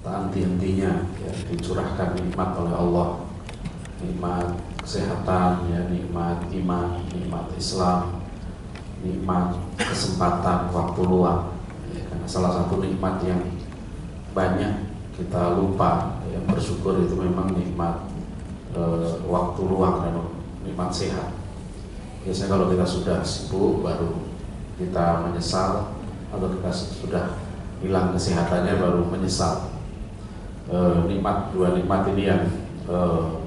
tak henti-hentinya ya, dicurahkan nikmat oleh Allah, nikmat kesehatan, ya, nikmat iman, nikmat Islam, nikmat kesempatan waktu luang. Ya, karena salah satu nikmat yang banyak kita lupa, yang bersyukur itu memang nikmat waktu luang dan nikmat sehat. Biasanya kalau kita sudah sibuk baru kita menyesal, atau kita sudah hilang kesehatannya baru menyesal. Dua nikmat ini yang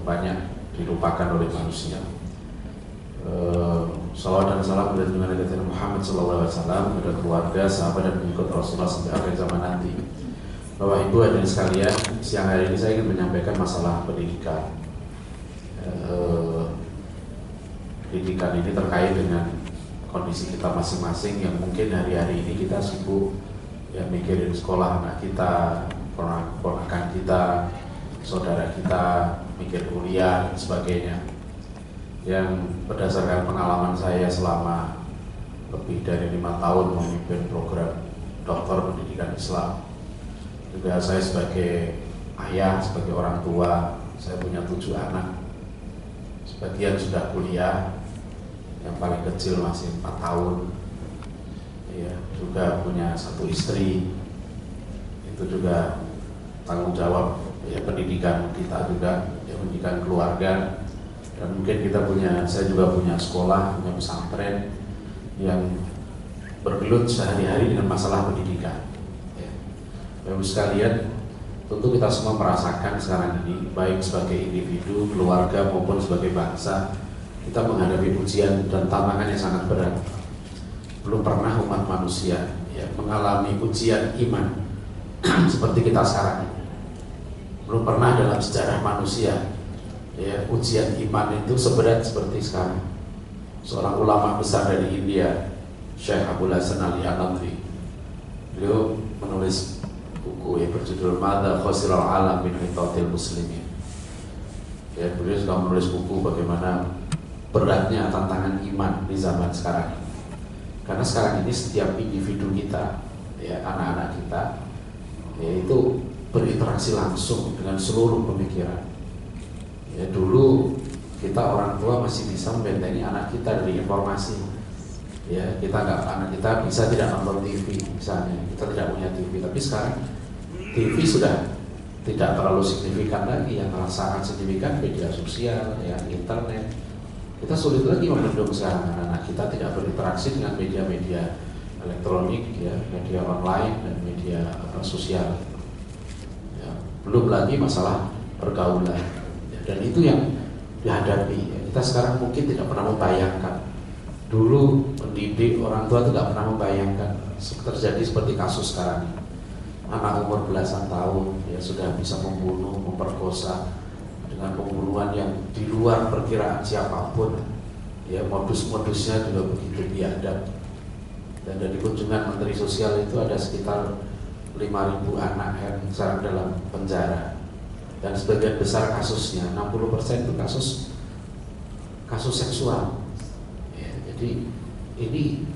banyak dilupakan oleh manusia. Salawat dan salam kepada junjungan Nabi Muhammad SAW, kepada keluarga, sahabat dan pengikut Rasulullah sampai akhir zaman nanti. Bapak Ibu hadirin sekalian, siang hari ini saya ingin menyampaikan masalah pendidikan. Pendidikan ini terkait dengan kondisi kita masing-masing yang mungkin hari-hari ini kita sibuk ya mikirin sekolah anak kita, ponakan kita, saudara kita, mikir kuliah dan sebagainya. Yang berdasarkan pengalaman saya selama lebih dari 5 tahun memimpin program Doktor Pendidikan Islam, juga saya sebagai ayah, sebagai orang tua, saya punya 7 anak. Sebagian sudah kuliah, yang paling kecil masih 4 tahun. Ya, juga punya 1 istri. Itu juga tanggung jawab ya, pendidikan kita juga, ya, pendidikan keluarga. Dan mungkin saya juga punya sekolah, punya pesantren yang bergelut sehari-hari dengan masalah pendidikan. Ya. Bapak sekalian, tentu kita semua merasakan sekarang ini, baik sebagai individu, keluarga maupun sebagai bangsa, kita menghadapi ujian dan tantangan yang sangat berat. Belum pernah umat manusia ya, mengalami ujian iman seperti kita sekarang ini. Belum pernah dalam sejarah manusia ya, ujian iman itu seberat seperti sekarang. Seorang ulama besar dari India, Syekh Abul Hasan Al-Hanbali, beliau menulis buku yang berjudul Madza Khasiral Alam min Hitatil Muslimin. Ya, beliau sudah menulis buku bagaimana beratnya tantangan iman di zaman sekarang ini. Karena sekarang ini setiap individu kita, ya, anak-anak kita, yaitu berinteraksi langsung dengan seluruh pemikiran. Ya, dulu kita orang tua masih bisa membentengi anak kita dari informasi. Ya, anak kita bisa tidak nonton TV misalnya, kita tidak punya TV. Tapi sekarang TV sudah tidak terlalu signifikan lagi, yang sangat signifikan media sosial, ya, internet. Kita sulit lagi membendung sekarang anak-anak kita tidak berinteraksi dengan media-media elektronik, ya, media online dan media sosial. Ya, belum lagi masalah pergaulan, ya, dan itu yang dihadapi. Ya, kita sekarang mungkin tidak pernah membayangkan. Dulu pendidik orang tua tidak pernah membayangkan terjadi seperti kasus sekarang ini. Anak umur belasan tahun ya sudah bisa membunuh, memperkosa dengan pembunuhan yang di luar perkiraan siapapun. Ya, modus-modusnya juga begitu biadab. Dan dari kunjungan Menteri Sosial itu ada sekitar 5.000 anak yang sekarang dalam penjara. Dan sebagian besar kasusnya, 60% itu kasus seksual. Ya, jadi ini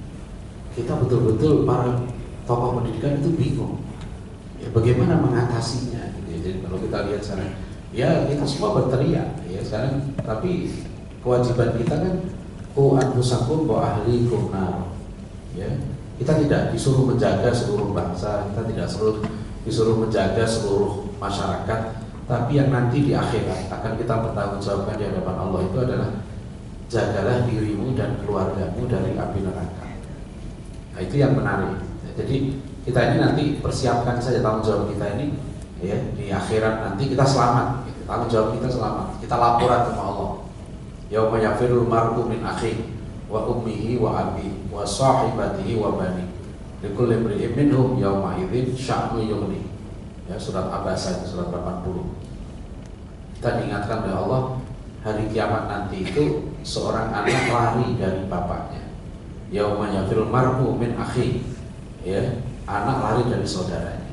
kita betul-betul para tokoh pendidikan itu bingung. Ya, bagaimana mengatasinya? Gitu. Jadi kalau kita lihat sekarang, ya kita semua berteriak, ya sekarang. Tapi kewajiban kita kan, anfusakum wa ahlikum nar. Ya, kita tidak disuruh menjaga seluruh bangsa, kita tidak disuruh menjaga seluruh masyarakat, tapi yang nanti di akhirat akan kita bertanggungjawabkan di hadapan Allah itu adalah jagalah dirimu dan keluargamu dari api neraka. Nah, itu yang menarik. Ya, jadi kita ini nanti persiapkan saja tanggung jawab kita ini, ya, di akhirat nanti kita selamat. Gitu. Tanggung jawab kita selamat. Kita laporan sama Allah. Yauma yafirul mar'u min akhihi wa ummihi wa abihi wa sahibatihi wa bani likulli imri'in minhum yawma idzin sya'nu yughni. Ya, surat Abasa, surat 80. Kita diingatkan oleh Allah, hari kiamat nanti itu seorang anak lari dari bapaknya. Yauma yafirul mar'u min akhihi, ya, anak lari dari saudaranya.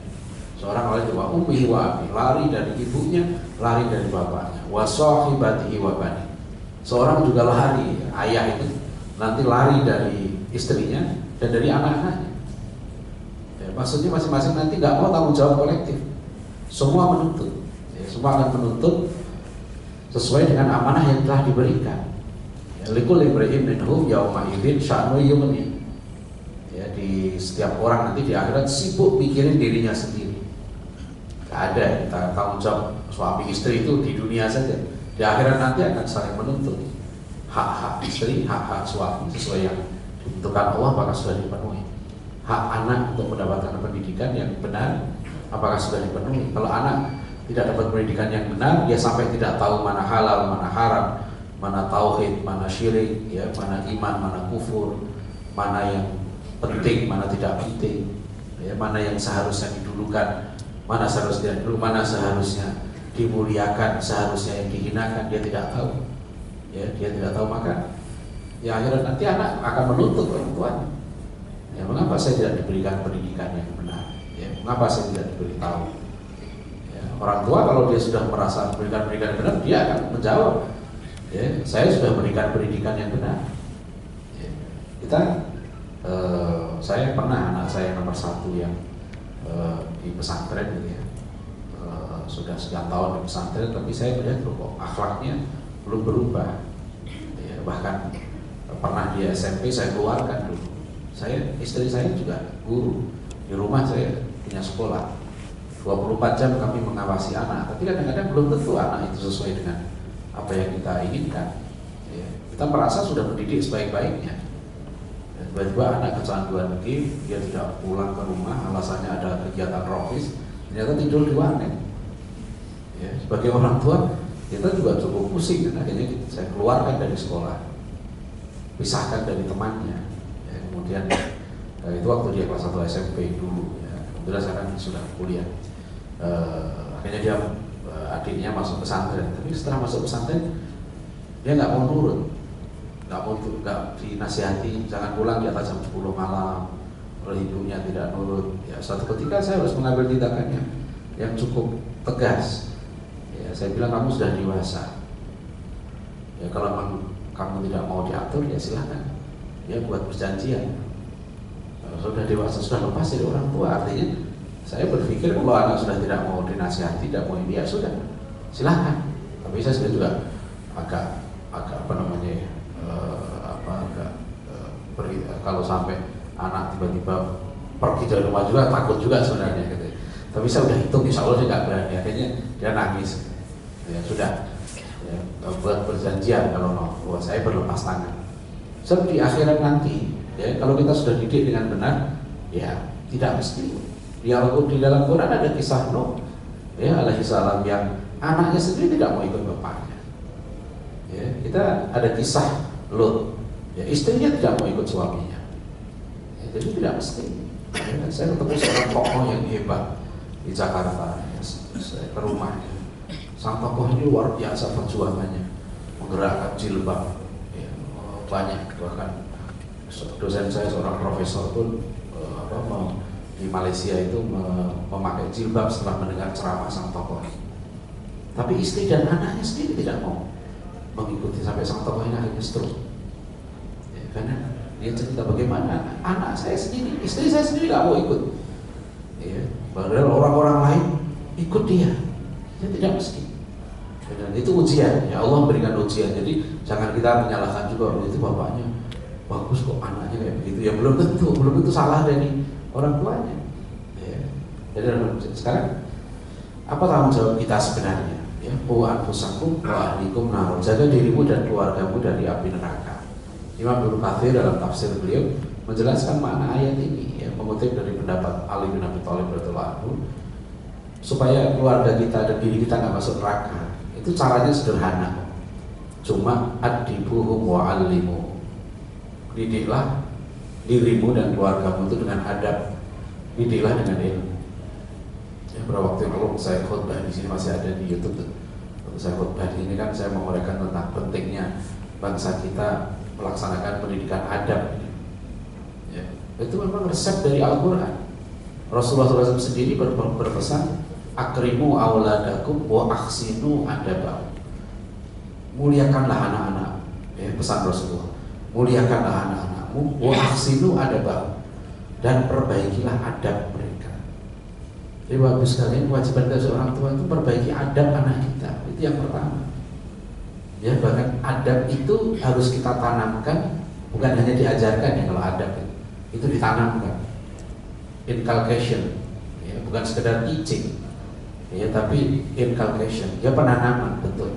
Seorang lari dari ummihi wa abihi, lari dari ibunya, lari dari bapaknya. Wa sahibatihi wa bani. Seorang juga lari, ayah itu nanti lari dari istrinya dan dari anak-anaknya. Ya, maksudnya masing-masing nanti nggak mau tanggung jawab kolektif. Semua menuntut, ya, semua akan menuntut sesuai dengan amanah yang telah diberikan. Likul imri'in minhum yauma idzin sya'nu yughni. Ya, di setiap orang nanti di akhirat sibuk mikirin dirinya sendiri. Gak ada kita tanggung jawab suami istri itu di dunia saja. Di akhirat nanti akan saling menuntut. Hak-hak istri, hak-hak suami sesuai yang ditentukan Allah apakah sudah dipenuhi. Hak anak untuk mendapatkan pendidikan yang benar apakah sudah dipenuhi. Kalau anak tidak dapat pendidikan yang benar, dia sampai tidak tahu mana halal, mana haram, mana tauhid, mana syirik, ya, mana iman, mana kufur, mana yang penting, mana tidak penting, ya, mana yang seharusnya didulukan, mana seharusnya dulu, mana seharusnya dimuliakan, seharusnya yang dihinakan, dia tidak tahu. Ya, dia tidak tahu, maka ya akhirnya nanti anak akan menuntut orang tuanya. Ya, mengapa saya tidak diberikan pendidikan yang benar? Ya, mengapa saya tidak diberitahu? Ya, orang tua kalau dia sudah merasa berikan pendidikan yang benar, dia akan menjawab, ya, saya sudah berikan pendidikan yang benar. Ya, saya pernah anak saya nomor 1 yang di pesantren gitu ya, sudah sekian tahun di pesantren, tapi saya melihat kok akhlaknya belum berubah. Ya, bahkan pernah di SMP saya keluarkan dulu. Istri saya juga guru. Di rumah saya punya sekolah. 24 jam kami mengawasi anak. Tapi kadang-kadang belum tentu anak itu sesuai dengan apa yang kita inginkan. Ya, kita merasa sudah mendidik sebaik-baiknya. Tiba-tiba anak kecanduan game, dia tidak pulang ke rumah, alasannya ada kegiatan rohis, ternyata tidur di warnet. Ya, sebagai orang tua, kita juga cukup pusing, dan akhirnya saya keluarkan dari sekolah, pisahkan dari temannya. Ya, kemudian itu waktu dia kelas 1 SMP dulu, ya, kemudian sekarang sudah kuliah. Akhirnya dia adiknya masuk pesantren, tapi setelah masuk pesantren dia nggak mau nurut, nggak dinasihati, jangan pulang di atas jam 10 malam, oleh ibunya tidak nurut. Ya, suatu ketika saya harus mengambil tindakannya yang cukup tegas. Ya, saya bilang kamu sudah dewasa. Ya, kalau memang kamu tidak mau diatur, ya silakan. Ya, buat perjanjian. Kalau sudah dewasa, sudah lepas dari orang tua, artinya saya berpikir kalau anak sudah tidak mau dinasihati, tidak mau ini, ya sudah, silakan. Tapi saya sebenarnya juga agak apa namanya ya, kalau sampai anak tiba-tiba pergi dari rumah juga takut juga sebenarnya gitu. Tapi saya udah hitung, insya Allah dia nggak berani. Akhirnya dia nangis. Ya sudah, ya, buat perjanjian kalau mau, saya berlepas tangan. Sebab di akhirat nanti, ya, kalau kita sudah didik dengan benar, ya tidak mesti. Di dalam Quran ada kisah Nuh, ya, alaihi salam, yang anaknya sendiri tidak mau ikut bapaknya. Ya, kita ada kisah Lut, ya, istrinya tidak mau ikut suaminya. Ya, jadi tidak mesti. Ya, saya ketemu seorang tokoh yang hebat di Jakarta, ya, saya ke rumahnya. Sang tokoh ini luar biasa perjuangannya, menggerakkan jilbab, ya, banyak, bahkan dosen saya seorang profesor pun di Malaysia itu memakai jilbab setelah mendengar ceramah sang tokoh. Tapi istri dan anaknya sendiri tidak mau mengikuti, sampai sang tokoh ini akhirnya stroke. Ya, karena dia cerita bagaimana anak saya sendiri, istri saya sendiri tidak mau ikut. Ya, padahal orang-orang lain ikut dia tidak mesti. Dan itu ujian, ya Allah memberikan ujian. Jadi jangan kita menyalahkan juga, itu bapaknya bagus kok anaknya kayak begitu. Ya belum tentu salah dari orang tuanya. Ya. Jadi sekarang apa tanggung jawab kita sebenarnya? Ya, wa anfusakum wa ahlikum nar. Jaga dirimu dan keluargamu dari api neraka. Imam Ibnu Katsir dalam tafsir beliau menjelaskan makna ayat ini, ya, mengutip dari pendapat Ali bin Abi Thalib radhiyallahu anhu, supaya keluarga kita dan diri kita nggak masuk neraka. Itu caranya sederhana, cuma adibuhum wa allimu. Didiklah dirimu dan keluargamu itu dengan adab, didiklah dengan ilmu. Ya, beberapa waktu yang lalu saya khutbah di sini, masih ada di YouTube tuh. Waktu saya khutbah di sini kan saya menguraikan tentang pentingnya bangsa kita melaksanakan pendidikan adab. Ya, itu memang resep dari Al-Quran. Rasulullah SAW sendiri berpesan, akrimu auladakum wa ahsinu adabahum. Muliakanlah anak-anak, ya, pesan Rasulullah. Muliakanlah anak-anakmu, wa ahsinu adabahum, dan perbaikilah adab mereka. Jadi bagus sekali, kewajiban kita seorang tua itu perbaiki adab anak kita, itu yang pertama. Ya, bahkan adab itu harus kita tanamkan, bukan hanya diajarkan ya. Kalau adab itu ditanamkan, inculcation, ya, bukan sekedar teaching, ya, tapi inculcation, ya, penanaman, betul.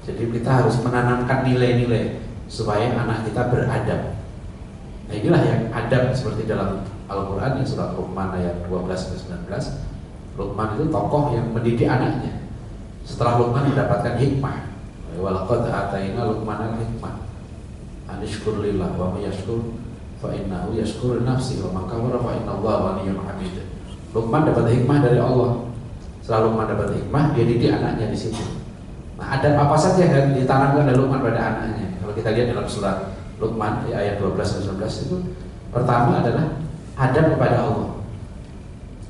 Jadi kita harus menanamkan nilai-nilai supaya anak kita beradab. Nah, inilah yang adab seperti dalam Al-Quran yang surat Luqman ayat 12-19. Luqman itu tokoh yang mendidik anaknya. Setelah Luqman mendapatkan hikmah, walaqad ataina Luqman al-hikmah an yashkur lillah wa may yashkur fa innahu yashkur nafsi wa man kafara fa innallaha ghaniyyun hamid. Luqman dapat hikmah dari Allah. Setelah Luqman dapat hikmah, dia didik anaknya di situ. Nah, adab apa saja yang ditanamkan oleh Luqman pada anaknya? Kalau kita lihat dalam surat Luqman ayat 12-19 itu, pertama adalah adab kepada Allah.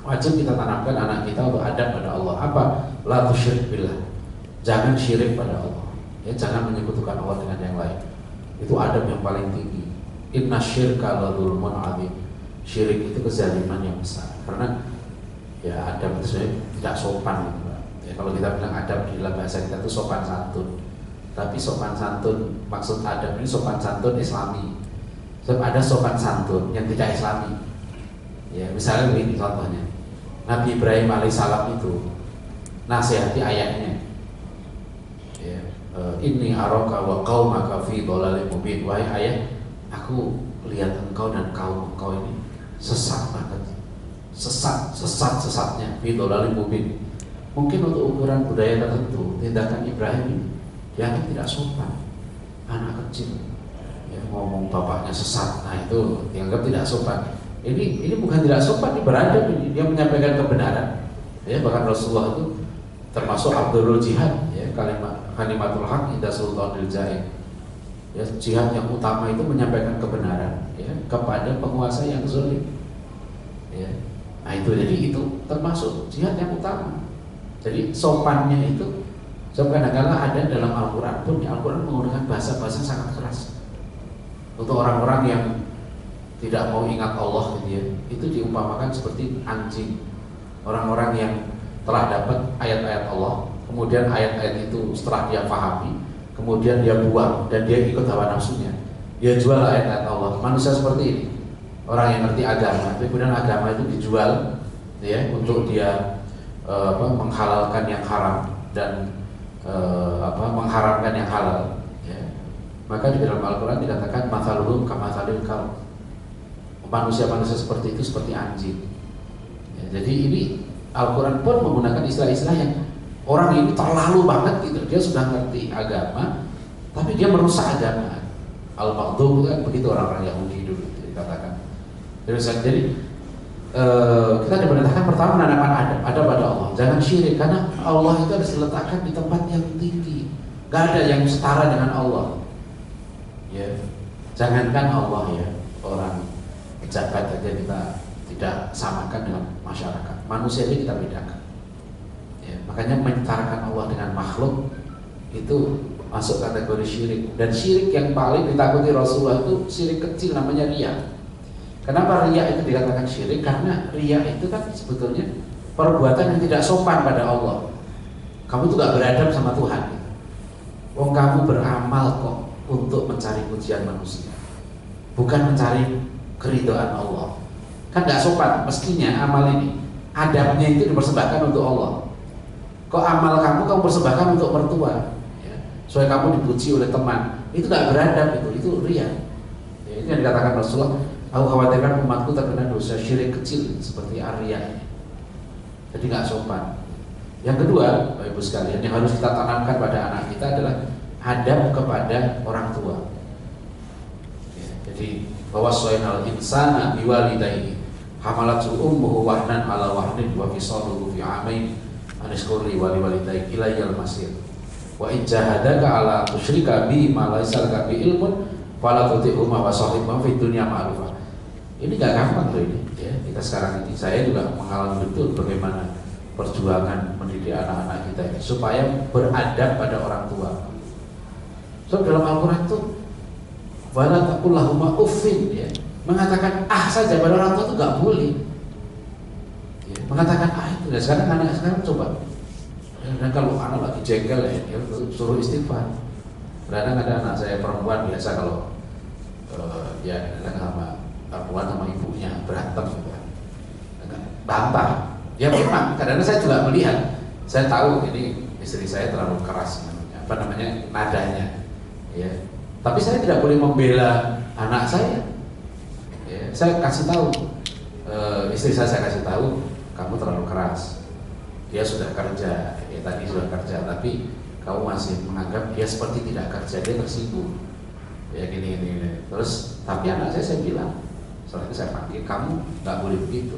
Wajib kita tanamkan anak kita untuk adab pada Allah. Apa? La tusyrik billah. Jangan syirik pada Allah. Ya, jangan menyekutukan Allah dengan yang lain. Itu adab yang paling tinggi. Inna syirka la dzulmun adzim. Syirik itu kezaliman yang besar. Karena ya adab itu sebenarnya tidak sopan gitu, Pak. Ya, kalau kita bilang adab di dalam bahasa kita itu sopan santun. Tapi sopan santun, maksud adab ini sopan santun Islami. Sebab ada sopan santun yang tidak Islami. Ya, misalnya begini contohnya, Nabi Ibrahim alaihissalam itu nasihati ayahnya, ya, inni araka wa qaumaka fi dhalalin mubin. Wahai ayah, aku lihat engkau dan kaum engkau ini sesat banget, sesatnya fi dhalalin mubin. Mungkin untuk ukuran budaya tertentu, tindakan Ibrahim ini dianggap tidak sopan. Anak kecil, ya, ngomong bapaknya sesat, nah itu dianggap tidak sopan. Ini bukan tidak sopan, ini beradab, ini dia menyampaikan kebenaran. Ya, bahkan Rasulullah itu termasuk Abdurul Jihad, ya, kalimatul haq inda sultanil jair. Ya, jihad yang utama itu menyampaikan kebenaran, ya, kepada penguasa yang zalim. Ya. Nah itu, jadi itu termasuk jihad yang utama. Jadi sopannya itu, kadang-kadang ada dalam Al-Quran pun, ya, Al-Quran menggunakan bahasa-bahasa sangat keras untuk orang-orang yang tidak mau ingat Allah gitu ya. Itu diumpamakan seperti anjing. Orang-orang yang telah dapat ayat-ayat Allah, kemudian ayat-ayat itu setelah dia pahami, kemudian dia buang dan dia ikut hawa nafsunya, dia jual ayat-ayat Allah. Manusia seperti ini, orang yang ngerti agama, tapi kemudian agama itu dijual, ya, untuk dia menghalalkan yang haram dan mengharamkan yang halal, ya. Maka di dalam Al-Quran dikatakan mathaluhum kamathalil kalb. Manusia-manusia seperti itu seperti anjing, ya. Jadi ini Al-Quran pun menggunakan istilah-istilah yang orang ini terlalu banget gitu. Dia sudah ngerti agama, tapi dia merusak agama. Al-Baghdad kan begitu orang-orang Yahudi dulu dikatakan. Jadi kita diperintahkan pertama menanamkan adab pada Allah. Jangan syirik, karena Allah itu harus diletakkan di tempat yang tinggi. Gak ada yang setara dengan Allah. Ya, jangankan Allah, ya, orang pejabat aja kita tidak samakan dengan masyarakat. Manusia ini kita bedakan. Ya, makanya menyetarakan Allah dengan makhluk itu masuk kategori syirik. Dan syirik yang paling ditakuti Rasulullah itu syirik kecil, namanya riya. Kenapa riya itu dikatakan syirik? Karena riya itu kan sebetulnya perbuatan yang tidak sopan pada Allah. Kamu tuh gak beradab sama Tuhan. Wong kamu beramal kok untuk mencari pujian manusia, bukan mencari keridhaan Allah. Kan gak sopan. Mestinya amal ini adabnya itu dipersembahkan untuk Allah. Kok amal kamu persembahkan untuk mertua, ya, supaya kamu dipuji oleh teman. Itu gak beradab, itu riya. Ya, itu yang dikatakan Rasulullah. Aku khawatirkan umatku terkena dosa syirik kecil seperti riya. Jadi gak sopan. Yang kedua, Bapak Ibu sekalian, yang harus kita tanamkan pada anak kita adalah adab kepada orang tua. Ya, jadi wawasainal insana biwalidayhi hamalathu ummuhu wahnan ala wahnin wa fisaluhu fi amain anishkurli wa liwalidayhi ilayyal masir wa in jahadaka ala tusyrika bi ma laysa laka bi ilmun fala tuti'huma wa sahibhuma fid dunya ma'rufa. Ini gak gampang loh ini, ya. Kita sekarang ini, saya juga mengalami betul bagaimana perjuangan mendidik anak-anak kita ini supaya beradab pada orang tua. So dalam Al-Quran itu wala taqul lahuma uffin, ya, mengatakan saja pada orang tua itu gak boleh, ya. mengatakan itu. Dan sekarang anak sekarang coba, dan kalau anak lagi jengkel ya suruh istighfar. Kadang ada anak saya perempuan biasa kalau ya kadang sama perempuan sama ibunya berantem gitu kan, bantah. Ya memang kadang-kadang saya juga melihat, saya tahu ini istri saya terlalu keras nadanya, ya. Tapi saya tidak boleh membela anak saya. Ya, saya kasih tahu istri saya kasih tahu, kamu terlalu keras. Dia sudah kerja, ya tadi sudah kerja, tapi kamu masih menganggap dia seperti tidak kerja, dia tersinggung. Ya gini. Terus, tapi anak saya bilang, setelah itu saya panggil, kamu nggak boleh begitu.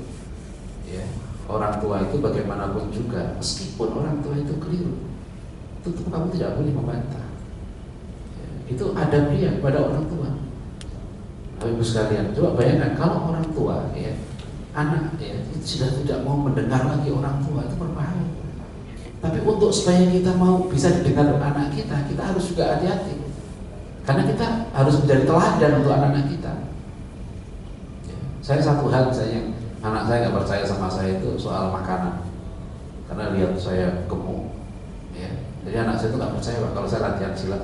Ya, orang tua itu bagaimanapun juga, meskipun orang tua itu keliru, tentu kamu tidak boleh membantah. Ya, itu adab dia kepada orang tua. Ibu sekalian, coba bayangkan kalau orang tua, ya, anak, ya, sudah tidak mau mendengar lagi orang tua, itu berbahaya. Tapi untuk supaya kita mau bisa didengar anak kita harus juga hati-hati. Karena kita harus menjadi teladan untuk anak-anak kita. Ya, saya satu hal misalnya, anak saya nggak percaya sama saya itu soal makanan, karena lihat saya gemuk. Ya, jadi anak saya itu nggak percaya Pak, kalau saya latihan silat.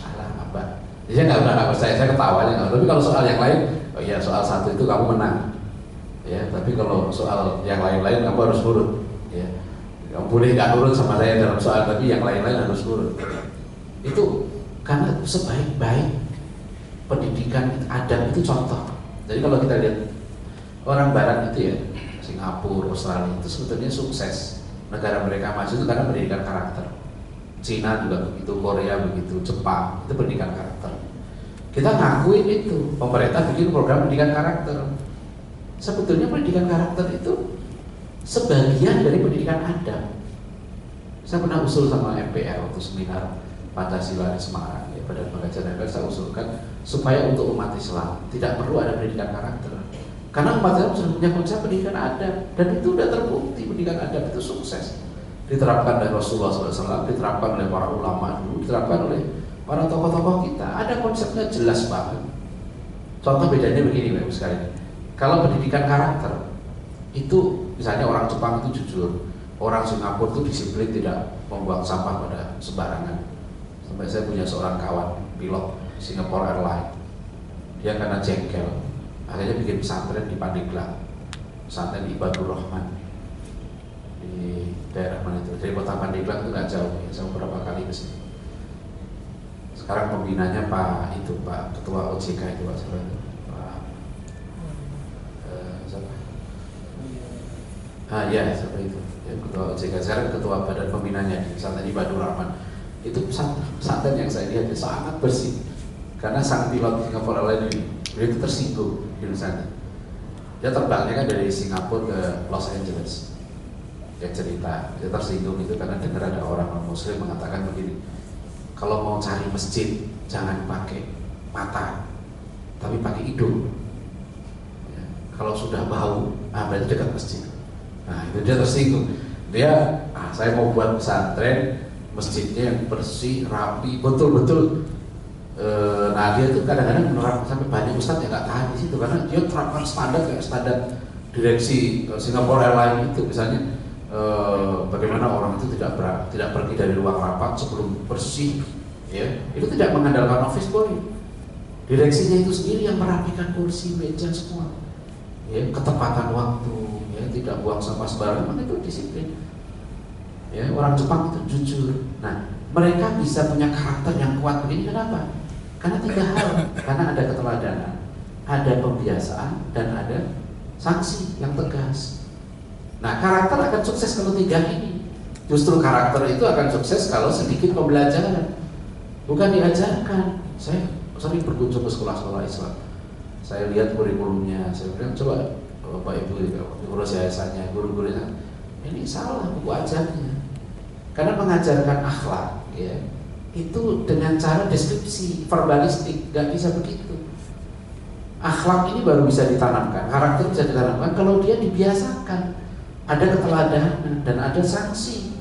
Alah apa? Jadi saya nggak percaya, saya ketawanya nggak. Tapi kalau soal yang lain, oh iya soal satu itu kamu menang. Ya, tapi kalau soal yang lain-lain kamu harus nurut. Ya. Kamu boleh nggak nurut sama saya dalam soal, tapi yang lain-lain harus nurut. Itu karena sebaik-baik pendidikan adab itu contoh. Jadi kalau kita lihat orang Barat itu ya, Singapura, Australia itu sebetulnya sukses. Negara mereka maju itu karena pendidikan karakter. Cina juga begitu, Korea begitu, Jepang itu pendidikan karakter. Kita ngakuin itu, pemerintah bikin program pendidikan karakter. Sebetulnya pendidikan karakter itu sebagian dari pendidikan adab. Saya pernah usul sama MPR waktu seminar Pancasila di Semarang, ya, pada pengajaran MPR saya usulkan supaya untuk umat Islam tidak perlu ada pendidikan karakter, karena umat Islam sudah punya konsep pendidikan adab, dan itu sudah terbukti pendidikan adab itu sukses, diterapkan oleh Rasulullah SAW, diterapkan oleh para ulama dulu, diterapkan oleh para tokoh-tokoh kita. Ada konsepnya jelas banget. Contoh bedanya begini Bapak sekalian, kalau pendidikan karakter itu misalnya orang Jepang itu jujur, orang Singapura itu disiplin, tidak membuang sampah pada sembarangan. Sampai saya punya seorang kawan pilot Singapore Airlines, dia karena jengkel akhirnya bikin pesantren di Pandeglang, pesantren di Ibadur Rahman di daerah mana itu, dari kota Pandeglang itu nggak jauh ya, saya beberapa kali ke sini. Sekarang pembinanya Pak Ketua OJK itu Pak siapa itu? Siapa itu? Ya, Ketua OJK, sekarang Ketua Badan Pembinanya di pesantren Ibadur Rahman. Itu pesantren yang saya lihat sangat bersih, karena sang pilot Singapore Airlines ini dia itu tersinggung di sana. Dia terbangnya kan dari Singapura ke Los Angeles. Dia cerita, dia tersinggung itu karena dengar ada orang Muslim mengatakan begini, kalau mau cari masjid jangan pakai mata, tapi pakai hidung. Ya, kalau sudah bau, berarti dekat masjid. Nah itu dia tersinggung. Dia, saya mau buat pesantren, masjidnya yang bersih, rapi, betul-betul. Nah dia tuh kadang-kadang menerapkan, sampai banyak ustadz yang nggak tahan di situ, karena dia terapkan standar kayak standar direksi Singapore Airlines itu, misalnya bagaimana orang itu tidak pergi dari ruang rapat sebelum bersih, ya itu tidak mengandalkan office boy. Direksinya itu sendiri yang merapikan kursi, meja semua, ya ketepatan waktu, ya tidak buang sampah sembarangan, itu disiplin. Ya, orang Jepang itu jujur. Nah, mereka bisa punya karakter yang kuat begini kenapa? Karena 3 hal. Karena ada keteladanan, ada pembiasaan, dan ada sanksi yang tegas. Nah, karakter akan sukses kalau 3 ini. Justru karakter itu akan sukses kalau sedikit pembelajaran, bukan diajarkan. Saya sering berkunjung ke sekolah-sekolah Islam. Saya lihat kurikulumnya, saya bilang coba Bapak Ibu urus yayasannya, guru-gurunya, ini salah buku ajarnya. Karena mengajarkan akhlak, ya, itu dengan cara deskripsi, verbalistik, nggak bisa begitu. Akhlak ini baru bisa ditanamkan, karakter bisa ditanamkan kalau dia dibiasakan, ada keteladanan dan ada sanksi.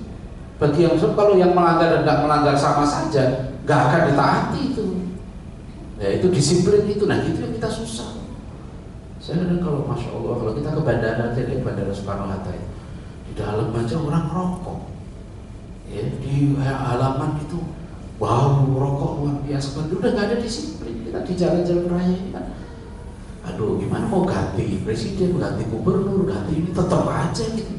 Bagi yang kalau yang melanggar dan nggak melanggar sama saja, nggak akan ditaati itu. Ya itu disiplin itu, nah itu yang kita susah. Saya kadang kalau Masya Allah, kalau kita ke bandara, lihat Bandara Soekarno Hatta itu, Di dalam aja orang rokok, ya, di halaman itu bau rokok luar biasa. Udah nggak ada disiplin kita di jalan-jalan raya ini kan. Aduh, gimana mau ganti presiden, ganti gubernur, ganti ini tetap aja gitu.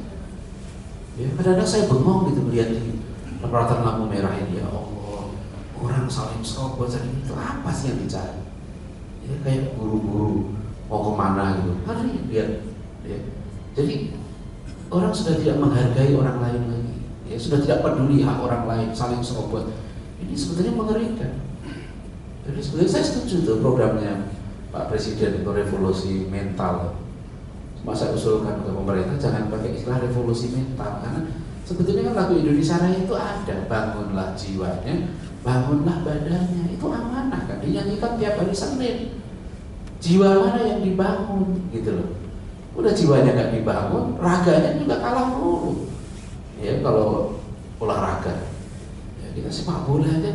Ya, kadang-kadang saya bengong gitu melihat di perapatan lampu merah ini. Ya Allah, orang saling serobot saling itu apa sih yang dicari? Ya, kayak buru-buru mau kemana gitu. Hari lihat, ya. Jadi orang sudah tidak menghargai orang lain lagi. Ya, sudah tidak peduli hak orang lain, saling serobot. Ini sebetulnya mengerikan. Jadi sebetulnya saya setuju tuh programnya Pak Presiden itu revolusi mental. Cuma saya usulkan ke pemerintah jangan pakai istilah revolusi mental, karena sebetulnya kan lagu Indonesia Raya itu ada, bangunlah jiwanya, bangunlah badannya, itu amanah kan, dinyanyikan tiap hari Senin. Jiwa mana yang dibangun gitu loh. Udah jiwanya nggak dibangun, raganya juga kalah melulu. Ya kalau olahraga, ya, kita sepak bola aja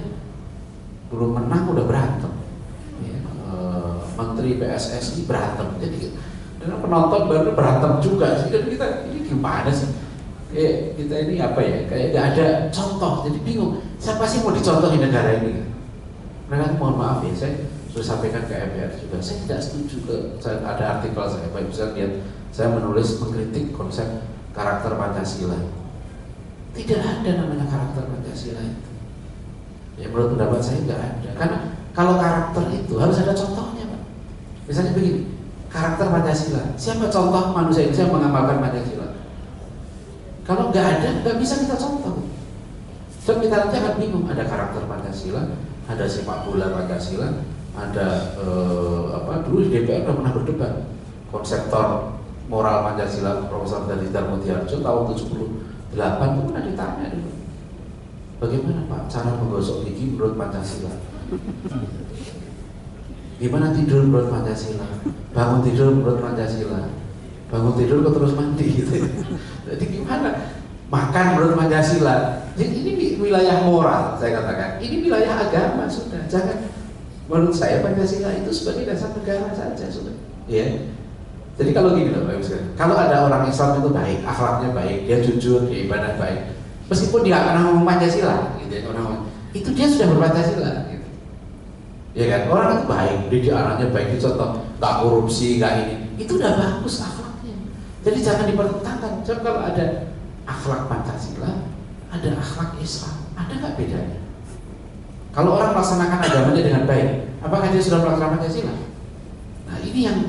belum menang udah berantem. Ya, Menteri PSSI berantem, jadi dengan penonton baru berantem juga sih. Dan kita ini gimana sih? Kita ini apa ya? Kayak nggak ada contoh, jadi bingung. Siapa sih mau dicontohin negara ini? Mereka mohon maaf ya, saya sudah sampaikan ke MPR juga. Saya tidak setuju ada artikel saya, Bapak bisa lihat, saya menulis mengkritik konsep karakter Pancasila. Tidak ada namanya karakter Pancasila itu. Ya menurut pendapat saya nggak ada. Karena kalau karakter itu harus ada contohnya, Pak. Misalnya begini, karakter Pancasila. Siapa contoh manusia Indonesia yang mengamalkan Pancasila? Kalau nggak ada, nggak bisa kita contoh. Dan kita nanti akan bingung. Ada karakter Pancasila, ada sepak bola Pancasila, ada dulu di DPR udah pernah berdebat konseptor moral Pancasila Profesor Daniel Mutiarjo tahun 78 itu pernah ditanya dulu, bagaimana Pak cara menggosok gigi menurut Pancasila? Gimana tidur menurut Pancasila? Bangun tidur menurut Pancasila? Bangun tidur kok terus mandi gitu. Jadi gimana? Makan menurut Pancasila. Jadi ini wilayah moral, saya katakan. Ini wilayah agama sudah. Jangan, menurut saya Pancasila itu sebagai dasar negara saja sudah. Ya. Jadi kalau gini loh, Pak Ibu, kalau ada orang Islam itu baik, akhlaknya baik, dia jujur, dia ibadah baik, meskipun dia nggak pernah ngomong Pancasila, gitu ya, itu dia sudah berpancasila. Gitu. Ya kan, orang itu baik, dia anaknya baik, dicontoh, nggak korupsi, nggak ini, itu udah bagus akhlaknya. Jadi jangan dipertentangkan. Coba kalau ada akhlak Pancasila, ada akhlak Islam, ada nggak bedanya? Kalau orang melaksanakan agamanya dengan baik, apakah dia sudah melaksanakan Pancasila? Nah ini yang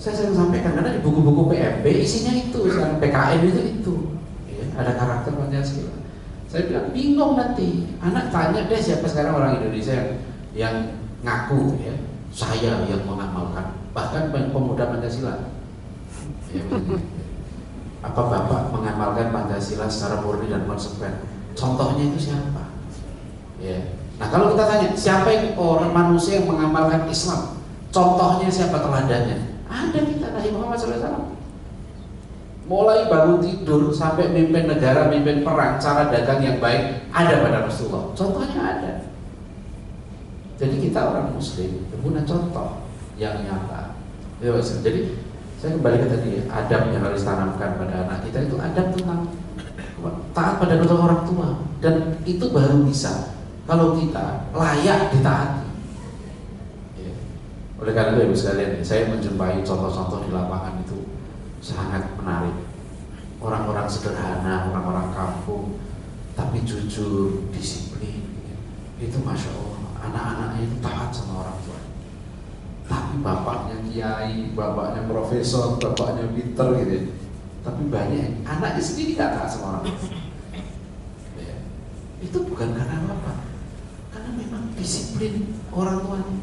saya sering sampaikan, karena di buku-buku PMP isinya itu, sekarang PKN itu ya, ada karakter Pancasila. Saya bilang bingung nanti, anak tanya deh siapa sekarang orang Indonesia yang ngaku ya, saya yang mengamalkan, bahkan pemuda Pancasila. Ya, apa Bapak mengamalkan Pancasila secara murni dan konsekuen? Contohnya itu siapa? Ya. Nah kalau kita tanya siapa yang orang manusia yang mengamalkan Islam, contohnya siapa, teladannya? Ada kita, Nabi Muhammad SAW. Mulai bangun tidur sampai mimpin negara, mimpin perang, cara dagang yang baik ada pada Rasulullah. Contohnya ada. Jadi kita orang Muslim punya contoh yang nyata. Ya, jadi saya kembali ke tadi, adab yang harus tanamkan pada anak kita itu adab tentang taat pada kedua orang tua, dan itu baru bisa kalau kita layak ditaati. Oleh karena itu Ibu sekalian, saya menjumpai contoh-contoh di lapangan itu sangat menarik. Orang-orang sederhana, orang-orang kampung, tapi jujur, disiplin. Itu Masya Allah, anak-anaknya itu taat sama orang tua. Tapi bapaknya kiai, bapaknya profesor, bapaknya pinter gitu ya. Tapi banyak anaknya sendiri gak taat sama orang tua. Ya. Itu bukan karena apa, karena memang disiplin orang tuanya.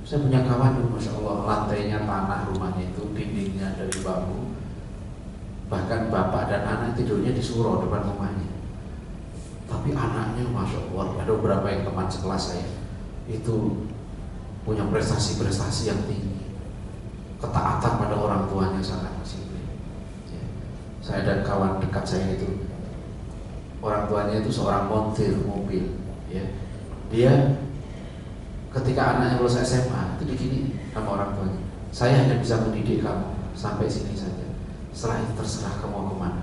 Saya punya kawan, Masya Allah, lantainya tanah rumahnya itu, dindingnya dari bambu. Bahkan bapak dan anak tidurnya di surau depan rumahnya. Tapi anaknya, Masya Allah, ada beberapa yang teman sekelas saya itu punya prestasi-prestasi yang tinggi. Ketaatan pada orang tuanya sangat disiplin. Ya. Saya dan kawan dekat saya itu, orang tuanya itu seorang montir mobil. Ya. Dia ketika anaknya lulus SMA itu digini sama orang tuanya, saya hanya bisa mendidik kamu sampai sini saja. setelah itu terserah kamu mau kemana.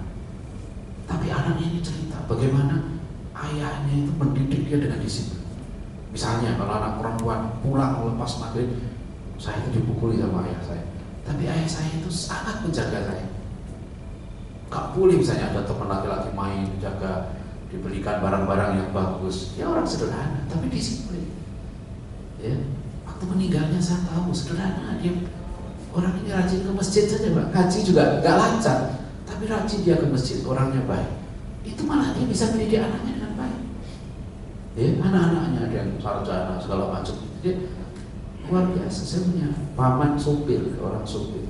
Tapi anaknya ini cerita bagaimana ayahnya itu mendidik dia dengan disiplin. Misalnya kalau anak perempuan pulang lepas maghrib, saya itu dipukuli sama ayah saya. Tapi ayah saya itu sangat menjaga saya. Gak boleh misalnya ada teman laki-laki main, jaga, dibelikan barang-barang yang bagus. Dia orang sederhana, tapi disiplin. Ya, waktu meninggalnya saya tahu sederhana, dia orang ini rajin ke masjid saja, Pak. Ngaji juga gak lancar, tapi rajin dia ke masjid, orangnya baik. Itu malah dia bisa mendidik anaknya dengan baik. Ya, anak-anaknya ada yang sarjana segala macam. Jadi luar biasa. Saya punya paman sopir, orang sopir.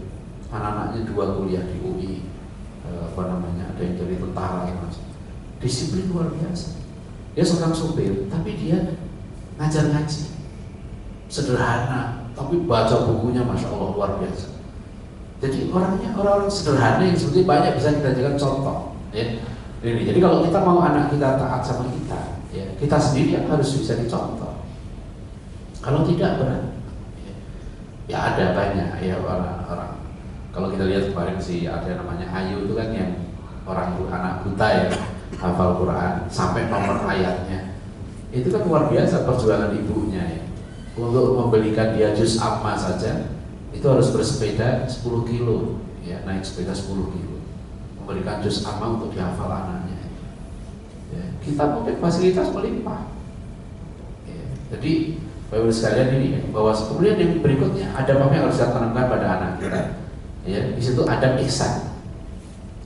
Anak-anaknya 2 kuliah di UI, ada yang jadi tentara, macam. Disiplin luar biasa. Dia seorang sopir, tapi dia ngajar ngaji. Sederhana, tapi baca bukunya masya Allah luar biasa. Jadi orangnya orang-orang sederhana yang seperti banyak bisa kita jadikan contoh. Ya. Ini. Jadi kalau kita mau anak kita taat sama kita, ya, kita sendiri yang harus bisa dicontoh. Kalau tidak berat. Ya ada banyak ya orang-orang. Kalau kita lihat kemarin ada namanya Ayu itu kan yang orang anak buta ya, hafal Quran sampai nomor ayatnya. Itu kan luar biasa perjuangan ibunya ya. Untuk membelikan dia juz amma saja itu harus bersepeda 10 kilo ya, naik sepeda 10 kilo memberikan juz amma untuk dihafal anaknya ya. Kita mungkin fasilitas melimpah ya. Jadi Bapak Ibu sekalian ini ya, bahwa kemudian yang berikutnya ada apa yang harus kita tanamkan pada anak kita ya. Di situ ada ihsan.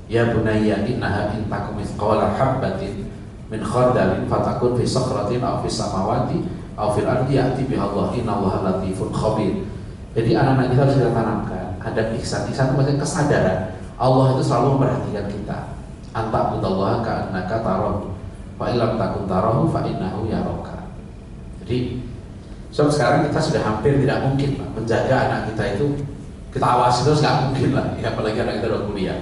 Ya bunayya innaha in takum mithqala habatin min khardalin fatakun fi sakhratin aw fis samawati aw fil ardi ya'ti biha Allah innallaha latifun khabir. Jadi anak-anak kita harus kita tanamkan ada ihsan. Ihsan itu maksudnya kesadaran Allah itu selalu memperhatikan kita. Anta budallaha ka'annaka tarahu fa illam takun tarahu fa innahu yaraka. Jadi sekarang kita sudah hampir tidak mungkin Pak, menjaga anak kita itu kita awasi terus, nggak mungkin lah ya, apalagi anak kita udah kuliah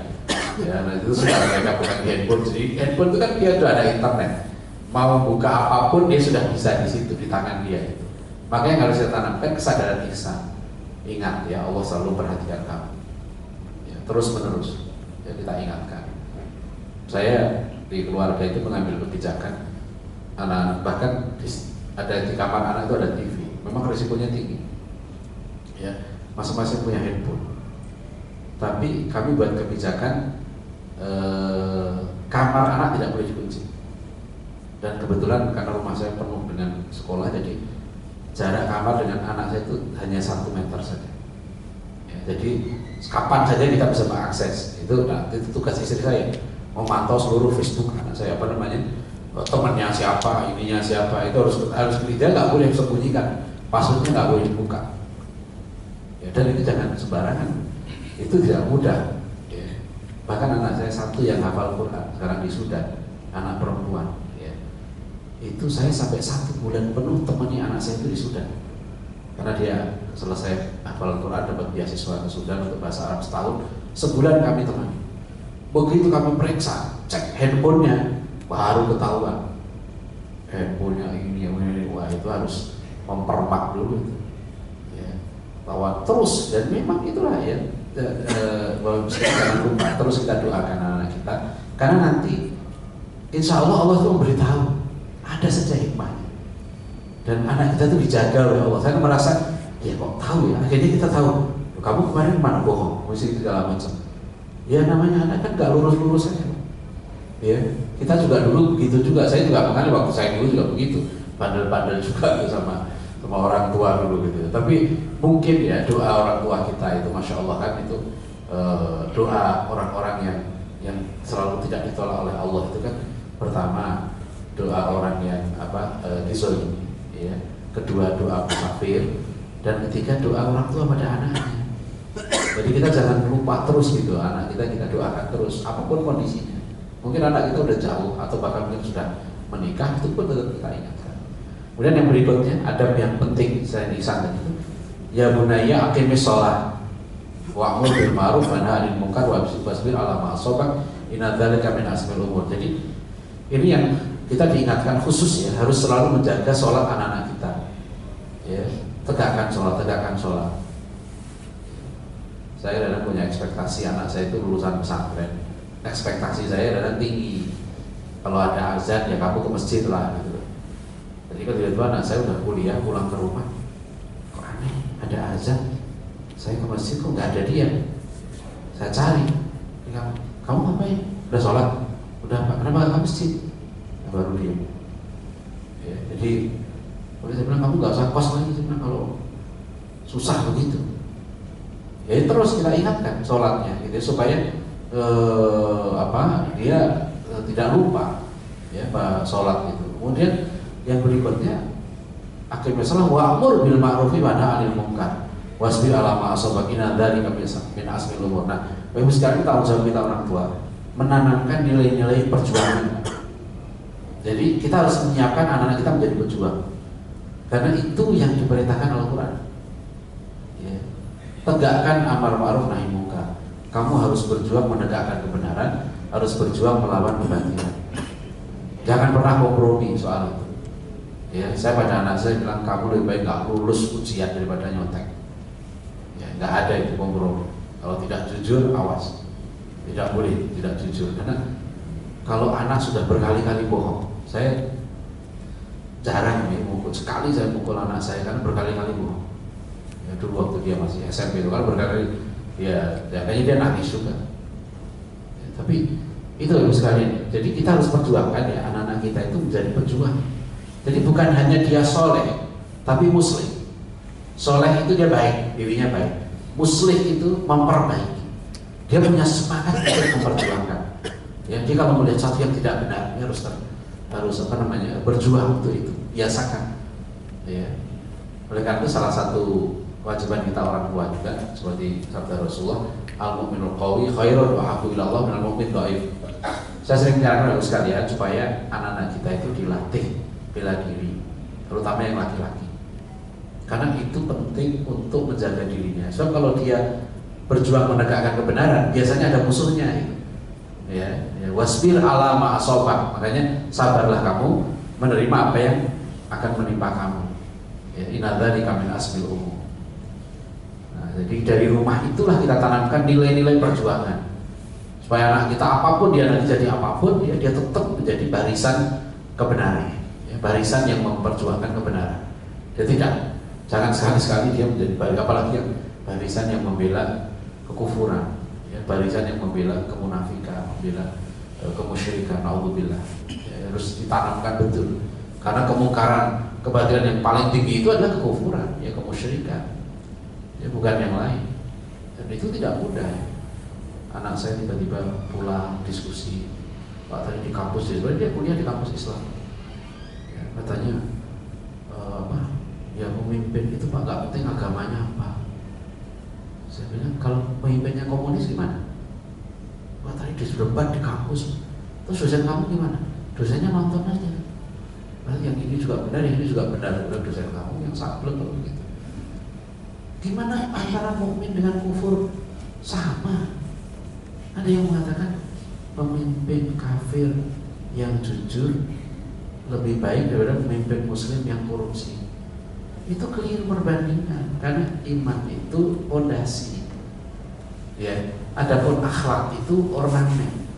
ya. Nah itu sudah mereka bukan di handphone. Jadi handphone itu kan dia sudah ada internet, mau buka apapun dia sudah bisa di situ di tangan dia itu. Makanya yang harus kita tanamkan kesadaran ihsan. Ingat ya, Allah selalu perhatikan kamu ya, terus menerus ya, kita ingatkan. Saya di keluarga itu mengambil kebijakan anak-anak, bahkan ada di kamar anak itu ada TV. Memang risikonya tinggi ya, masing-masing punya handphone. Tapi kami buat kebijakan kamar anak tidak boleh dikunci. Dan kebetulan karena rumah saya penuh dengan sekolah, jadi jarak kamar dengan anak saya itu hanya 1 meter saja ya, jadi kapan saja kita bisa mengakses itu. Nah, itu tugas istri saya memantau seluruh Facebook anak saya, temannya siapa, ininya siapa, itu harus dia nggak boleh sembunyikan, passwordnya nggak boleh dibuka ya. Dan itu jangan sembarangan, itu tidak mudah ya. Bahkan anak saya satu yang hafal Quran sekarang di Sudan, anak perempuan ya, itu saya sampai 1 bulan penuh temani anak saya itu di Sudan, karena dia selesai hafal Quran dapat beasiswa ke Sudan untuk bahasa Arab setahun. Sebulan kami temani. Begitu kami periksa, cek handphonenya, baru ketahuan handphonenya ini, wah itu harus mempermak dulu itu ya, bahwa terus. Dan memang itulah ya, jangan lupa terus kita doakan anak kita, karena nanti insya Allah Allah itu memberitahu, ada saja hikmahnya, dan anak kita itu dijaga oleh Allah. Saya merasa ya kok tahu ya, akhirnya kita tahu kamu kemarin mana bohong, mesti segala macam ya. Namanya anak kan gak lurus-lurus saja ya. Kita juga dulu begitu juga, saya juga mengenai waktu saya dulu juga begitu, bandel-bandel juga tuh sama orang tua dulu gitu. Tapi mungkin ya doa orang tua kita itu masya Allah kan itu doa orang-orang yang selalu tidak ditolak oleh Allah itu kan, pertama doa orang yang dizolimi ya, kedua doa musafir, dan ketiga doa orang tua pada anaknya. Jadi kita jangan lupa terus gitu, anak kita doakan terus apapun kondisinya. Mungkin anak kita udah jauh atau bahkan mungkin sudah menikah, itu pun tetap kita ingatkan. Kemudian yang berikutnya adab yang penting saya ihsan itu, ya bunayya aqimis shalah wa'mur bil ma'ruf wa nahy 'anil munkar wasbir 'ala ma asabak inna dzalika min azmil umur. Jadi ini yang kita diingatkan khusus ya, harus selalu menjaga sholat anak-anak kita ya, tegakkan sholat. Saya kadang punya ekspektasi anak saya itu lulusan pesantren. Ekspektasi saya kadang tinggi. Kalau ada azan ya kamu ke masjid lah gitu. Jadi kalau tiba-tiba anak saya udah kuliah pulang ke rumah, kok aneh ada azan, saya ke masjid kok nggak ada dia. Saya cari, kamu ngapain? Udah sholat? Udah Pak, kenapa nggak ke masjid? Nah, baru dia. Ya, jadi kalau saya bilang kamu nggak usah kos lagi, saya bilang kalau susah begitu. Ya terus kita ingatkan sholatnya, gitu supaya dia tidak lupa ya sholat itu. Kemudian yang berikutnya akhirnya salah wa'mur bil ma'rufi wa nahy 'anil munkar wasbir 'ala ma asabakina dzalika min asmil umur. Nah, Bapak sekalian tanggung jawab kita orang tua menanamkan nilai-nilai perjuangan. Jadi kita harus menyiapkan anak-anak kita menjadi pejuang. Karena itu yang diperintahkan Al-Qur'an. Ya. Tegakkan amar ma'ruf nahi munkar. Kamu harus berjuang menegakkan kebenaran, harus berjuang melawan kebatilan. Jangan pernah kompromi soal itu. Ya, saya pada anak saya bilang kamu lebih baik nggak lulus ujian daripada nyontek. Ya, nggak ada itu kompromi. Kalau tidak jujur, awas. Tidak boleh tidak jujur. Karena kalau anak sudah berkali-kali bohong, saya jarang ya mukul. Sekali saya mukul anak saya kan berkali-kali bohong. Ya, dulu waktu dia masih SMP itu kan berkali-kali. Ya kayaknya dia nangis juga. Ya, tapi itu Ibu sekalian. Jadi kita harus perjuangkan ya anak-anak kita itu menjadi pejuang. Jadi bukan hanya dia soleh, tapi muslim. Soleh itu dia baik, dirinya baik. Muslim itu memperbaiki. Dia punya semangat untuk memperjuangkan. Ya, dia kalau melihat sesuatu yang tidak benar, dia harus berjuang untuk itu. Biasakan. Ya. Oleh karena itu salah satu kewajiban kita orang tua juga seperti sabda Rasulullah, al-mu'minul qawi khairun wa ahabbu ila Allah minal mu'min dhaif. Saya sering menyarankan sekalian supaya anak-anak kita itu dilatih bela diri, terutama yang laki-laki. Karena itu penting untuk menjaga dirinya. So kalau dia berjuang menegakkan kebenaran, biasanya ada musuhnya itu. Ya, wasbir ala ma asabak. Makanya sabarlah kamu menerima apa yang akan menimpa kamu. Ya, inna dzalika min asmil umur. Jadi dari rumah itulah kita tanamkan nilai-nilai perjuangan supaya anak kita apapun dia nanti jadi apapun dia tetap menjadi barisan kebenaran, ya, barisan yang memperjuangkan kebenaran. Dia jangan sekali-sekali dia menjadi apalagi yang barisan yang membela kekufuran, ya, barisan yang membela kemunafikan, membela kemusyrikan. Naudzubillah. Ya, harus ditanamkan betul karena kemungkaran kebatilan yang paling tinggi itu adalah kekufuran, ya kemusyrikan. Ya, bukan yang lain. Dan itu tidak mudah ya. Anak saya tiba-tiba pulang diskusi, Pak tadi di kampus, dia kuliah di kampus Islam ya, katanya ya pemimpin itu Pak gak penting agamanya apa. Saya bilang kalau pemimpinnya komunis gimana? Pak tadi disedebat di kampus, terus dosen kamu gimana? Dosennya nonton aja. Nah, yang ini juga benar, yang ini juga benar. Dosen kamu yang sableng kalau begitu. Gimana antara mukmin dengan kufur? Sama. Ada yang mengatakan pemimpin kafir yang jujur lebih baik daripada pemimpin muslim yang korupsi. Itu keliru perbandingan karena iman itu fondasi. Ya, adapun akhlak itu ornamen.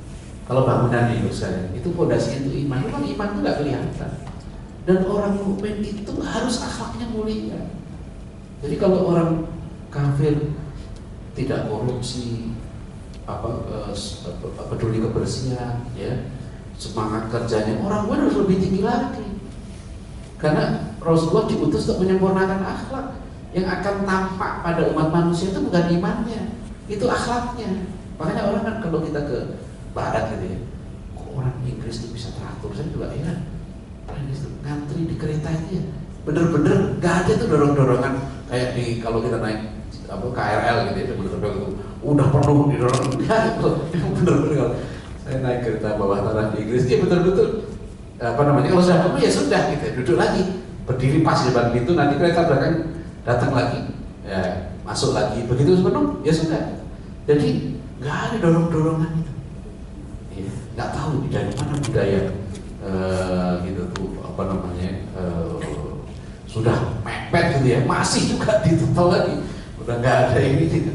Kalau bangunan itu saya, itu fondasinya itu iman. Memang iman itu nggak kelihatan. Dan orang mukmin itu harus akhlaknya mulia. Jadi kalau orang kafir tidak korupsi, peduli kebersihan, ya, semangat kerjanya, orang gue harus lebih tinggi lagi. Karena Rasulullah diutus untuk menyempurnakan akhlak. Yang akan tampak pada umat manusia itu bukan imannya, itu akhlaknya. Makanya orang kan kalau kita ke barat gitu ya, kok orang Inggris itu bisa teratur, saya juga heran. Orang Inggris itu ngantri di kereta itu ya, bener-bener gak ada tuh dorong-dorongan kayak di kalau kita naik KRL gitu ya, bener-bener itu udah penuh didorong. Ya, bener-bener saya naik kereta bawah tanah di Inggris, dia betul-betul kalau sudah penuh ya sudah gitu, duduk lagi, berdiri pas di depan pintu, nanti kereta belakang datang lagi, ya masuk lagi, begitu penuh ya sudah. Jadi nggak ada dorong-dorongan itu, ya, nggak tahu dari mana budaya gitu tuh sudah mepet gitu ya, masih juga ditutup lagi, udah nggak ada ini gitu.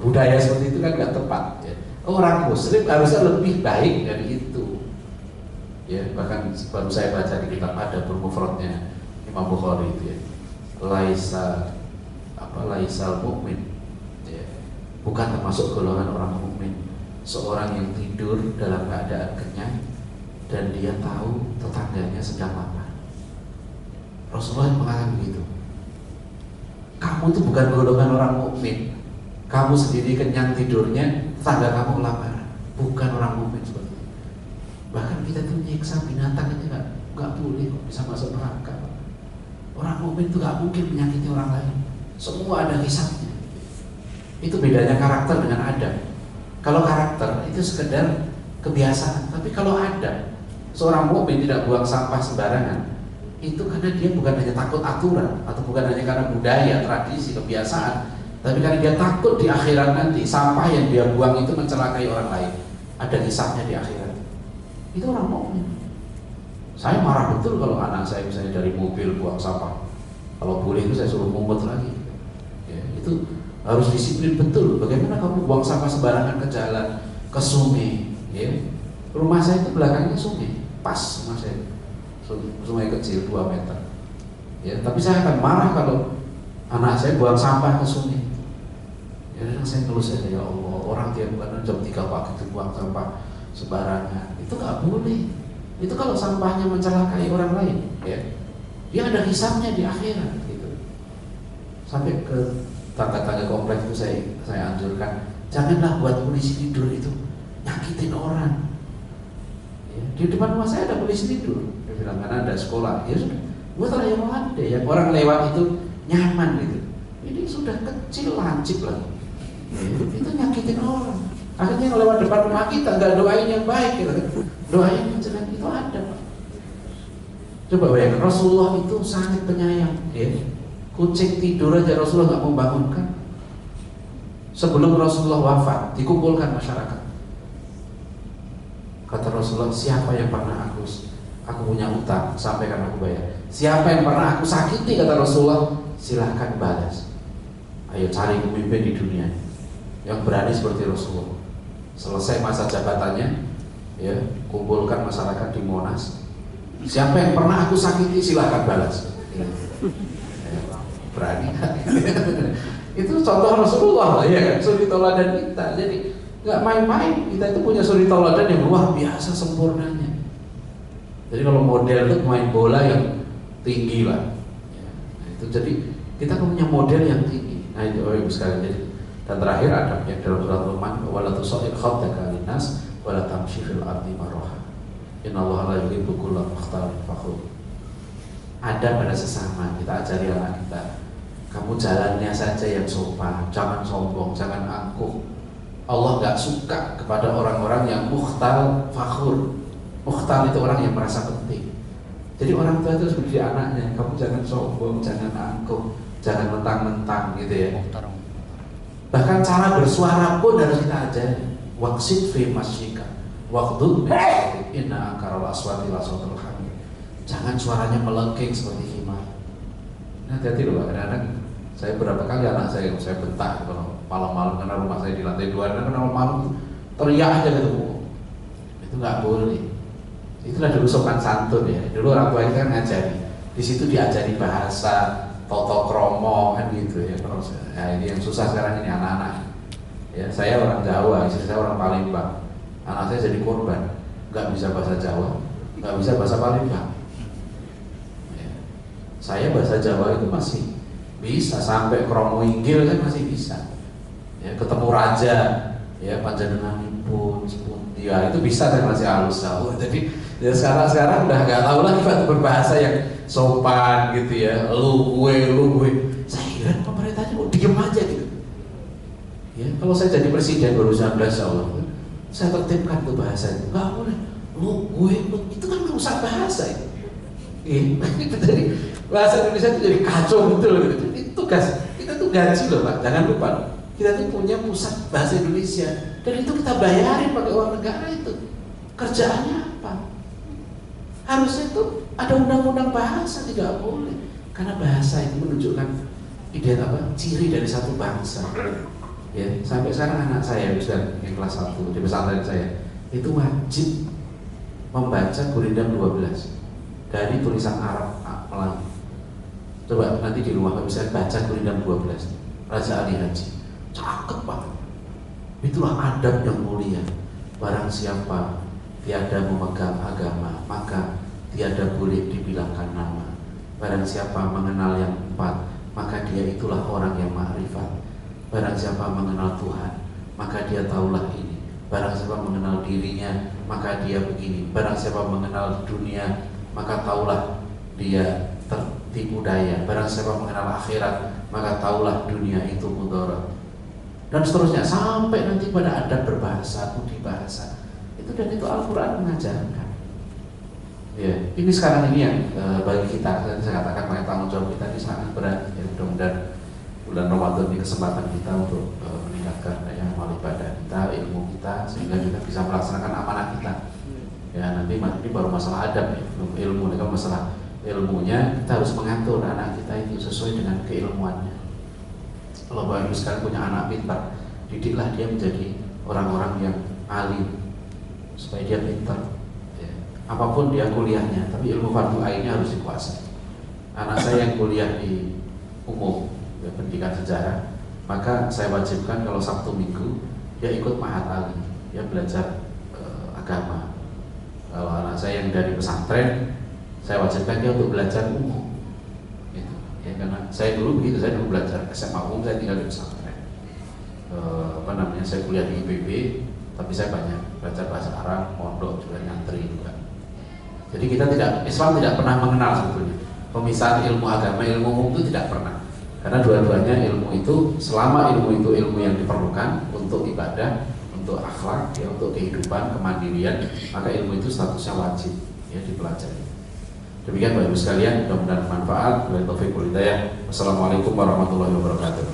budaya seperti itu kan nggak tepat ya. Orang muslim harusnya lebih baik dari itu ya. Bahkan baru saya baca di kitab Adabul Mufradnya Imam Bukhari itu ya, laisal mukmin ya, bukan termasuk golongan orang mukmin seorang yang tidur dalam keadaan kenyang dan dia tahu tetangganya sedang lapar. Rasulullah mengatakan begitu. Kamu itu bukan golongan orang mukmin. Kamu sendiri kenyang tidurnya, tetangga kamu kelaparan. Bukan orang mukmin seperti itu. Bahkan kita tuh nyiksa binatang aja nggak boleh kok bisa masuk neraka. Orang mukmin itu nggak mungkin menyakiti orang lain. Semua ada hisabnya. Itu bedanya karakter dengan adab. Kalau karakter itu sekedar kebiasaan, tapi kalau adab, seorang mukmin tidak buang sampah sembarangan. Itu karena dia bukan hanya takut aturan atau bukan hanya karena budaya, tradisi, kebiasaan, tapi karena dia takut di akhirat nanti sampah yang dia buang itu mencelakai orang lain. Ada hisabnya di akhirat. Itu orang mukmin. Saya marah betul kalau anak saya misalnya dari mobil buang sampah. Kalau boleh itu saya suruh mungut lagi. Ya, itu harus disiplin betul. Bagaimana kamu buang sampah sembarangan ke jalan, ke sungai? Ya. Rumah saya itu belakangnya sungai, pas rumah saya. Sungai kecil 2 meter. Ya, tapi saya akan marah kalau anak saya buang sampah ke sungai. Ya, saya ngeluh saja, ya Allah, orang tiap bulan jam 3 pagi itu buang sampah sembarangan. Itu nggak boleh. Itu kalau sampahnya mencelakai orang lain, ya, dia ada hisabnya di akhirat. Gitu. Sampai ke tangga-tangga kompleks itu saya anjurkan, janganlah buat polisi tidur itu nyakitin orang. Ya, di depan rumah saya ada polisi tidur. Bilang karena ada sekolah, ya sudah, buat yang landai, yang orang lewat itu nyaman gitu. Ini sudah kecil lancip lagi, itu nyakitin orang. Akhirnya yang lewat depan rumah kita nggak doain yang baik, gitu. Doain yang jelek itu ada. Pak. Coba bayangkan, Rasulullah itu sangat penyayang, ya. Kucing tidur aja Rasulullah nggak mau bangunkan. Sebelum Rasulullah wafat, dikumpulkan masyarakat. Kata Rasulullah, siapa yang pernah aku punya utang, sampaikan aku bayar. Siapa yang pernah aku sakiti, kata Rasulullah, silahkan balas. Ayo cari pemimpin di dunia yang berani seperti Rasulullah. Selesai masa jabatannya, ya, kumpulkan masyarakat di Monas. Siapa yang pernah aku sakiti, silahkan balas. Ya, berani. Itu contoh Rasulullah, ya kan, suri toladan kita. Jadi nggak main-main, kita itu punya suri toladan yang luar biasa sempurnanya. Jadi kalau model itu main bola yang tinggi lah, ya, itu jadi kita punya model yang tinggi. Nah itu ibu sekalian. Jadi dan terakhir adabnya dalam surat Luqman, wala tusair khaddaka linnas wala tamshi fil ardi maraha. Innallaha la yuhibbu kulla mukhtalin fakhur. Ada pada sesama kita ajari anak kita, kamu jalannya saja yang sopan, jangan sombong, jangan angkuh. Allah nggak suka kepada orang-orang yang mukhtal fakhur. Mukhtar itu orang yang merasa penting. Jadi orang tua itu harus mendidik anaknya, kamu jangan sombong, jangan angkuh, jangan mentang-mentang gitu ya. Bahkan cara bersuara pun harus kita ajari. Waqsid fi masyika waqdud min sautik inna ankaral aswati la sautul hamid. Jangan suaranya melengking seperti himar. Nah, hati-hati loh, kadang-kadang saya berapa kali anak saya bentak kalau malam-malam karena rumah saya di lantai 2, dan malam-malam teriak aja gitu. Itu nggak boleh. Itulah dulu sopan santun ya. Dulu orang tua kita kan ngajari. Di situ diajari bahasa, toto kromo kan gitu ya. Nah, ini yang susah sekarang ini anak-anak. Ya, saya orang Jawa, istri saya orang Palembang. Anak saya jadi korban, nggak bisa bahasa Jawa, nggak bisa bahasa Palembang. Ya. Saya bahasa Jawa itu masih bisa, sampai kromo inggil kan masih bisa. Ya, ketemu raja, ya panjenenganipun, ya itu bisa kan masih halus Jawa. Jadi ya sekarang udah nggak tahu lagi berbahasa yang sopan gitu ya, lu gue. Saya kira pemerintahnya mau diem aja gitu. Ya, kalau saya jadi presiden 2019 Allah, saya tertibkan tuh bahasa itu, nggak boleh lu gue itu kan merusak bahasa itu. Jadi bahasa Indonesia itu jadi kacau betul gitu. Itu tugas kita tuh gaji loh Pak, jangan lupa kita tuh punya pusat bahasa Indonesia dan itu kita bayarin pakai uang negara itu. Kerjaannya apa? Harusnya itu ada undang-undang bahasa, tidak boleh karena bahasa itu menunjukkan ciri dari satu bangsa. Ya, sampai sekarang anak saya Ustaz yang kelas 1 di pesantren saya itu wajib membaca Gurindam 12 dari tulisan Arab Melayu. Coba nanti di rumah bisa baca Gurindam 12 Raja Ali Haji, cakep banget. Itulah adab yang mulia. Barang siapa tiada memegang agama, maka tiada boleh dibilangkan nama. Barang siapa mengenal yang 4, maka dia itulah orang yang ma'rifat. Barang siapa mengenal Tuhan, maka dia tahulah ini. Barang siapa mengenal dirinya, maka dia begini. Barang siapa mengenal dunia, maka tahulah dia tertipu daya. Barang siapa mengenal akhirat, maka tahulah dunia itu mudarat. Dan seterusnya sampai nanti pada adab berbahasa, budi bahasa. Dan itu Al-Quran mengajarkan. Ya, ini sekarang ini yang bagi kita, saya katakan makanya tanggung jawab kita ini sangat berat. Ya, mudah-mudahan bulan Ramadan ini kesempatan kita untuk meningkatkan daya amal ibadah kita, ilmu kita, sehingga kita bisa melaksanakan amanah kita. Ya, nanti ini baru masalah adab ya, belum ilmu. Kalau masalah ilmunya kita harus mengatur anak kita itu sesuai dengan keilmuannya. Kalau Bapak Ibu sekarang punya anak pintar, didiklah dia menjadi orang-orang yang alim, supaya dia pintar. Ya. Apapun dia kuliahnya, tapi ilmu fardu ainnya harus dikuasai. Anak saya yang kuliah di umum, ya, pendidikan sejarah, maka saya wajibkan kalau Sabtu Minggu dia ikut Mahat Ali, dia belajar agama. Kalau anak saya yang dari pesantren, saya wajibkan dia untuk belajar umum. Gitu. Ya, karena saya dulu begitu, saya dulu belajar SMA umum, saya tinggal di pesantren. Saya kuliah di IPB, tapi saya banyak belajar bahasa Arab, mondok juga, nyantri juga. Jadi Islam tidak pernah mengenal sebetulnya pemisahan ilmu agama, ilmu umum itu tidak pernah. Karena dua-duanya ilmu itu, selama ilmu itu ilmu yang diperlukan untuk ibadah, untuk akhlak, ya, untuk kehidupan, kemandirian, maka ilmu itu statusnya wajib ya dipelajari. Demikian Bapak Ibu sekalian, mudah-mudahan bermanfaat. Wabillahi taufiq wal hidayah. Wassalamualaikum warahmatullahi wabarakatuh.